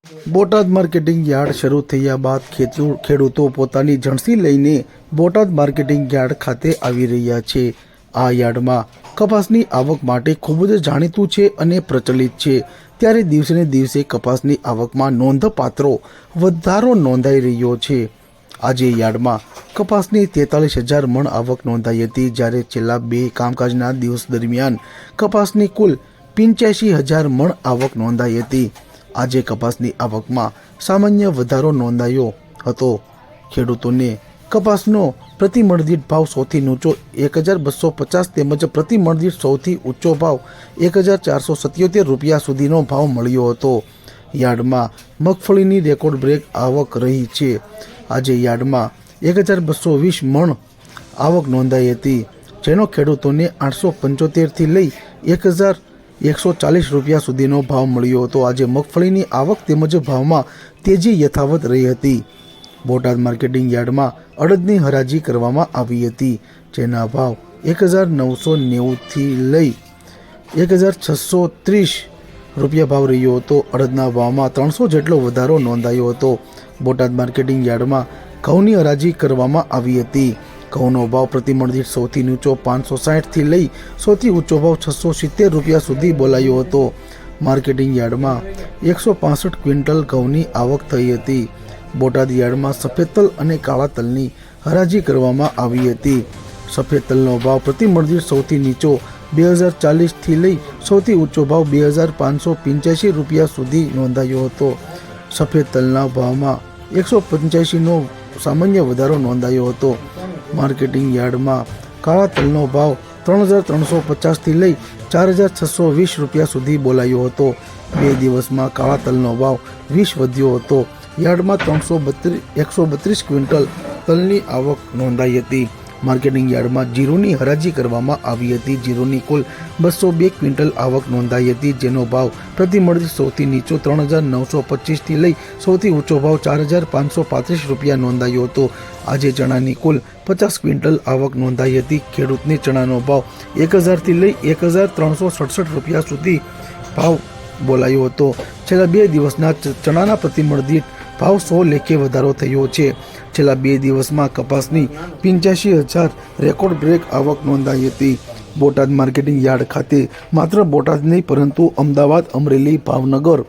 Botad marketing yard શરૂ થયા બાદ ખેડૂતો પોતાની જણસી લઈને બોટાદ માર્કેટિંગ યાર્ડ ખાતે આવી રહ્યા છે। આ યાર્ડમાં કપાસની આવક માટે ખૂબ જ જાણીતું છે અને પ્રચલિત છે। ત્યારે દિવસે ને દિવસે કપાસની આવકમાં નોંધપાત્ર વધારો નોંધાઈ રહ્યો છે। આજે યાર્ડમાં કપાસની 43,000 મણ આવક નોંધાઈ હતી, જ્યારે છેલ્લા 2 કામકાજના દિવસ દરમિયાન કપાસની કુલ 85,000 મણ આવક નોંધાઈ હતી। આજે કપાસની આવકમાં સામાન્ય વધારો નોંધાયો હતો। ખેડૂતોને કપાસનો પ્રતિમણ દીઠ ભાવ સૌથી નીચો 1,250 તેમજ પ્રતિમણ દીઠ સૌથી ઊંચો ભાવ 1,477 રૂપિયા સુધીનો ભાવ મળ્યો હતો। યાર્ડમાં મગફળીની રેકોર્ડ બ્રેક આવક રહી છે। આજે યાર્ડમાં 1,220 મણ આવક નોંધાઈ હતી, જેનો ખેડૂતોને 875 થી લઈ 1,140 રૂપિયા સુધીનો ભાવ મળ્યો હતો। આજે મગફળીની આવક તેમજ ભાવમાં તેજી યથાવત રહી હતી। બોટાદ માર્કેટિંગ યાર્ડમાં અડદની હરાજી કરવામાં આવી હતી, જેના ભાવ 1,990 થી લઈ 1,630 રૂપિયા ભાવ રહ્યો હતો। અડદના ભાવમાં 300 જેટલો વધારો નોંધાયો હતો। બોટાદ માર્કેટિંગ યાર્ડમાં ઘઉંની હરાજી કરવામાં આવી હતી। ઘઉંનો ભાવ પ્રતિમણ દીઠ સૌથી નીચો 560 થી લઈ સૌથી ઊંચો ભાવ 670 રૂપિયા સુધી બોલાયો હતો। માર્કેટિંગ યાર્ડમાં 165 ક્વિન્ટલ ઘઉંની આવક થઈ હતી। બોટાદ યાર્ડમાં સફેદ તલ અને કાળા તલની હરાજી કરવામાં આવી હતી। સફેદ તલનો ભાવ પ્રતિમણ દીઠ સૌથી નીચો 2,040 થી લઈ સૌથી ઊંચો ભાવ 2,585 રૂપિયા સુધી નોંધાયો હતો। સફેદ તલના ભાવમાં 185નો સામાન્ય વધારો નોંધાયો હતો। માર્કેટિંગ યાર્ડમાં કાળા તલનો ભાવ 3,350 થી લઈ 4,620 રૂપિયા સુધી બોલાયો હતો। 2 દિવસમાં કાળા તલનો ભાવ 20 વધ્યો હતો। યાર્ડમાં 132 ક્વિન્ટલ તલની આવક નોંધાઈ હતી। માર્કેટિંગ યાર્ડમાં જીરુની હરાજી કરવામાં આવી હતી। જીરુની કુલ 202 ક્વિન્ટલ આવક નોંધાઈ હતી, જેનો ભાવ પ્રતિમણ દીઠ સૌથી નીચો 3,925 થી લઈ સૌથી ઊંચો ભાવ 4,535 રૂપિયા નોંધાયો હતો। આજે ચણાની કુલ 50 ક્વિન્ટલ આવક નોંધાઈ હતી। ખેડૂતને ચણાનો ભાવ 1,000 થી લઈ 1,367 રૂપિયા સુધી ભાવ બોલાયો હતો। છેલ્લા 2 દિવસના ચણાના પ્રતિમણ દીઠ ભાવ 100 લેખે વધારો થયો છે। છેલ્લા 2 દિવસમાં કપાસની 85,000 રેકોર્ડ બ્રેક આવક નોંધાઈ હતી। બોટાદ માર્કેટિંગ યાર્ડ ખાતે માત્ર બોટાદ નહીં પરંતુ અમદાવાદ, અમરેલી, ભાવનગર,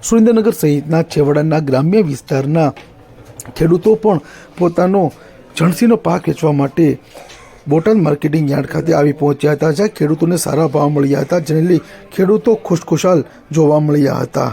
સુરેન્દ્રનગર સહિતના છેવાડાના ગ્રામ્ય વિસ્તારના ખેડૂતો પણ પોતાનો જણસીનો પાક વેચવા માટે બોટાદ માર્કેટિંગ યાર્ડ ખાતે આવી પહોંચ્યા હતા, જ્યાં ખેડૂતોને સારા ભાવ મળ્યા હતા, જેને લઈ ખેડૂતો ખુશખુશાલ જોવા મળ્યા હતા।